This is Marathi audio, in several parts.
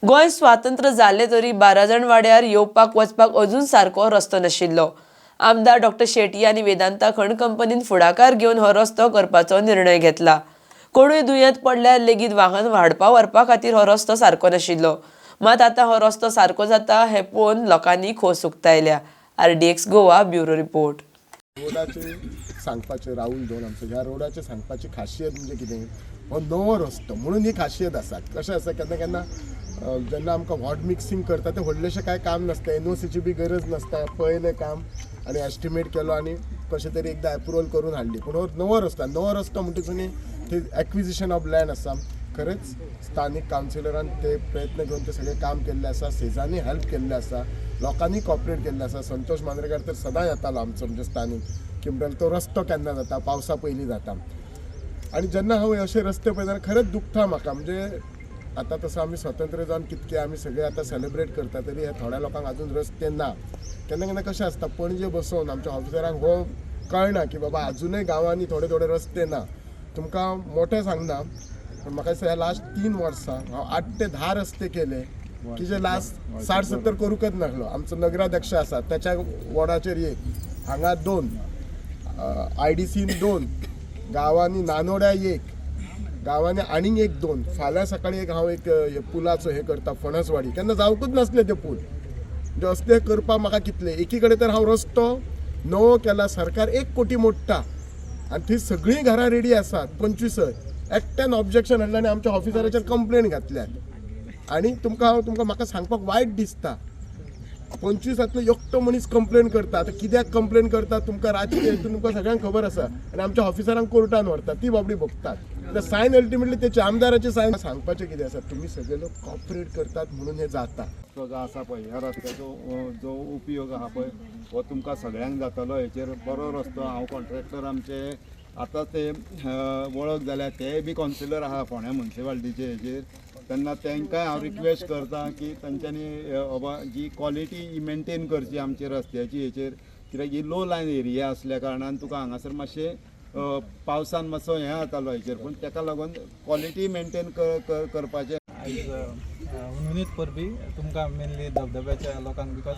गोंय स्वातंत्र्य जाले तरी बाराजण वाड्यार येवपाक वचपाक अजून सारको रस्तो नाशिल्लो। आमदार डॉक्टर शेट्टी आनी वेदांता खण कंपनीन फुडाकार घेवन हो रस्तो करपाचो निर्णय घेतला। कोणूय दुयेंत पडल्यार लेगीत वाहन हाडपा व्हरपा खातीर हो रस्तो सारको नाशिल्लो। मात आतां हो रस्तो सारको जाता हें पळोवन लोकांनी खोस उक्तायल्या। RDX Goa bureau report. रोडाचे सांगपाचे राहुल दोन आमचे ह्या रोडाचे सांगपाची खासियत म्हणजे कितें, हो नवो रस्तो म्हणून ही खासियत आसा। कशें आसा केन्ना केन्ना जेन्ना आमकां वॉर्ड मिक्सिंग करता ते व्हडलेशें कांय काम नासता, NOCची बी गरज नासता, पळयलें काम आनी एस्टिमेट केलो आनी कशें तरी एकदां एप्रुवल करून हाडली। पूण हो नवो रस्तो म्हणटकच ते एक्विजिशन ऑफ लँड आसा। खरेंच स्थानीक कावन्सिलरान ते प्रयत्न घेवन ते सगळें काम केल्लें आसा, सेजांनी हेल्प केल्लें आसा, लोकांनी कॉपरेट केल्लें आसा। संतोष मांद्रेकार तर सदां येतालो आमचो म्हणजे स्थानीक की म्हणल्यार तो रस्तो केन्ना जाता, पावसा पयलीं जाता। आनी जेन्ना हांव अशे रस्ते पळयतना खरेंच दुखता म्हाका। म्हणजे आतां तसो आमी स्वतंत्र जावन कितके आमी सगळे आतां सेलिब्रेट करता तरी हे थोड्या लोकांक अजून रस्ते ना। केन्ना केन्ना कशें आसता पणजे बसोवन आमच्या ऑफिसरांक हो कळना की बाबा अजुनूय गांवांनी थोडे थोडे रस्ते ना। तुमकां मोठें सांगना पण म्हाका दिसता ह्या लास्ट 3 वर्सां हांव 8 ते 10 रस्ते केले की जे लास्ट 60-70 करूंकच नासलो। आमचो नगराध्यक्ष आसा त्याच्या वॉर्डाचेर एक, हांगा 2, IDCन 2, गांवांनी नानोड्या 1, गांवांनी आनीक 1-2। फाल्यां सकाळीं एक हांव एक पुलाचो हे करता फणसवाडी, केन्ना जावंकूच नासले ते पूल। म्हणजे असले करपाक म्हाका कितले एकी कडेन तर हांव रस्तो नवो केला, सरकार 1 कोटी मोडटा आनी थंय सगळीं घरां रेडी आसात। 25 एकट्यान ऑब्जेक्शन हाडलें आनी आमच्या ऑफिसराचेर कंप्लेंट घातल्यात। आनी म्हाका सांगपाक वायट दिसता, 25 एकटो मनीस कंप्लेन करता। आतां कित्याक कंप्लेन करता तुमकां राजकीय हेतून तुमकां सगळ्यांक खबर आसा आनी आमच्या ऑफिसरांक कोर्टान व्हरतात, ती बाबडी भोगतात। सायन अल्टिमेटली तेचे आमदाराचे सायन। सांगपाचें कितें आसा, तुमी सगळे लोक कॉपरेट करतात म्हणून हे जाता। जो आसा पळय ह्या रस्त्याचो जो उपयोग आहा पळय हो तुमकां सगळ्यांक जातलो। हेचेर बरो रस्तो हांव कॉन्ट्रॅक्टर आमचे आतां ते वळख जाल्या, ते बी कावन्सिलर आहा फोंड्या म्युन्सिपालिटीचे हेचेर। तेन्ना तांकांय हांव रिक्वेस्ट करता की तांच्यांनी बाबा जी क्वॉलिटी मेंटेन करची आमच्या रस्त्याची हेचेर, कित्याक ही लो लायन एरिया आसल्या कारणान तुका हांगासर मातशें पावसान मातसो हें जातालो हेचेर, पूण ताका लागून क्वॉलिटी मेंटेन करपाचें। आयज उन्नीत परबी तुमकां मेनली धबधब्याच्या लोकांक बिकॉज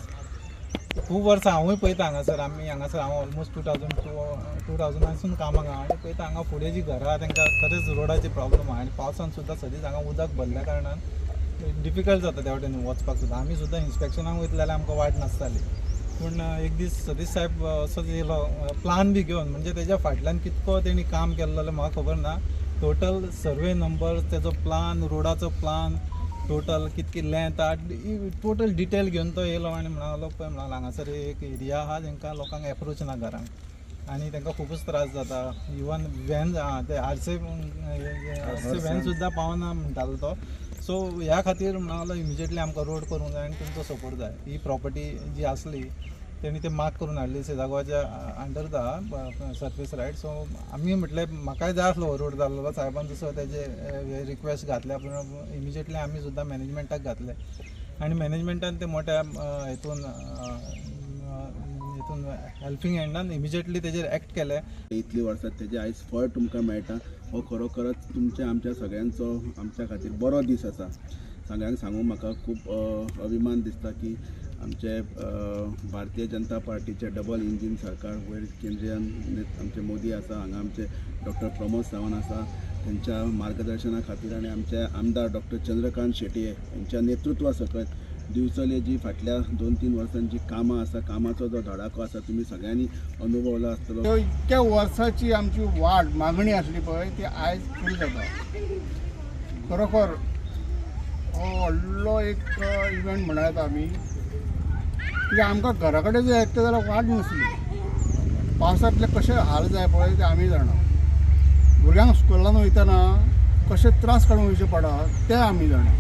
खूब वर्सां हांवूय पळयता हांगासर। आमी हांगासर हांव ऑलमोस्ट 2000 कामाक आहा आनी पळयता हांगा फुडें जी घरां आहा तांकां खरेंच रोडाची प्रॉब्लम आहा आनी पावसान सुद्दां सदींच हांगा उदक भरल्या कारणान डिफिकल्ट जाता त्या वटेन वचपाक सुद्दां। आमी सुद्दां इन्स्पेक्शनाक वयतले जाल्यार आमकां वाट नासताली, पूण एक दीस सतीश साहेब असोच येयलो प्लान बी घेवन। म्हणजे तेज्या फाटल्यान कितको तेणी काम केल्लो जाल्यार म्हाका खबर ना। टोटल सर्वे नंबर, तेजो प्लान, रोडाचो प्लान, टोटल कितकी लेंथ टोटल डिटेल घेवन तो येयलो आनी म्हणालो पळय म्हणालो हांगासर एक एरिया आहा जांकां लोकांक एप्रोच ना घरांक आनी तांकां खूबच त्रास जाता। इवन व्हॅन ते आरसे व्हॅन सुद्दां पावना म्हणटालो तो। सो ह्या खातीर म्हणालो इमिजिएटली आमकां रोड करूंक जाय आनी तुमचो सपोर्ट जाय। ही प्रॉपर्टी जी आसली तेणी ते मार्क करून हाडली सेजागोवाच्या अंडर दा सर्फेस रायट। सो आमी म्हटलें म्हाकाय जाय आसलो हो रोड जाल्लो, साहेबान जसो तेजे रिक्वेस्ट घातल्या पूण इमिजिएटली आमी सुद्दां मॅनेजमेंटाक घातले आनी मॅनेजमेंटान ते मोठ्या हितून हेल्पिंग हँडान इमिजिएटली तेजेर एक्ट केले। इतली वर्सां तेजे आयज फळ तुमकां मेळटा, हो खरोखरच तुमच्या आमच्या सगळ्यांचो आमच्या खातीर बरो दीस आसा। सगळ्यांक सांगूंक म्हाका खूब अभिमान दिसता की आमचे भारतीय जनता पार्टीचे डबल इंजीन सरकार, वयर केंद्रीयान आमचे मोदी आसा, हांगा आमचे डॉक्टर प्रमोद सावंत आसा, त्यांच्या मार्गदर्शना खातीर आनी आमचे आमदार डॉक्टर चंद्रकांत शेटये यांच्या नेतृत्वा सकट दिवचले जी फाटल्या 2-3 वर्सांची कामां आसा, कामाचो जो धडाको आसा तुमी सगळ्यांनी अनुभवला आसतलो। इतक्या वर्साची आमची वाट मागणी आसली पळय ती आयज पुरी जाता। खरोखर हो व्हडलो एक इव्हेंट म्हणत आमी, कित्याक आमकां घरा कडेन जर येता जाल्यार वाट नासली। पावसांतले कशे हाल जाय पळय ते आमी जाणा। भुरग्यांक स्कुलान वयतना कशे त्रास काडून वयचे पडत ते आमी जाणा।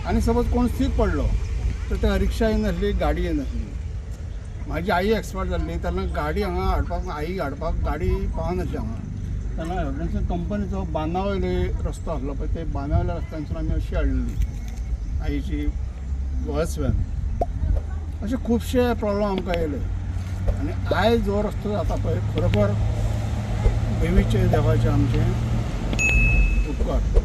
आनी सपोज कोण सीक पडलो तर त्या रिक्षा येनासली, गाडी येनासली। म्हाजी आई एक्सपायर जाल्ली तेन्ना गाडी हांगा हाडपाक, आई हाडपाक गाडी पावनासली हांगा। तेन्ना एवरेन्स कंपनीचो बांदावयले रस्तो आसलो पळय ते बांदावयल्या रस्त्यानसून आमी अशी हाडलेली आईची बस व्हॅन। अशे खुबशे प्रॉब्लम आमकां येयले आनी आयज जो रस्तो जाता पळय खरोखर देवीचे देवाचे आमचे उपकार।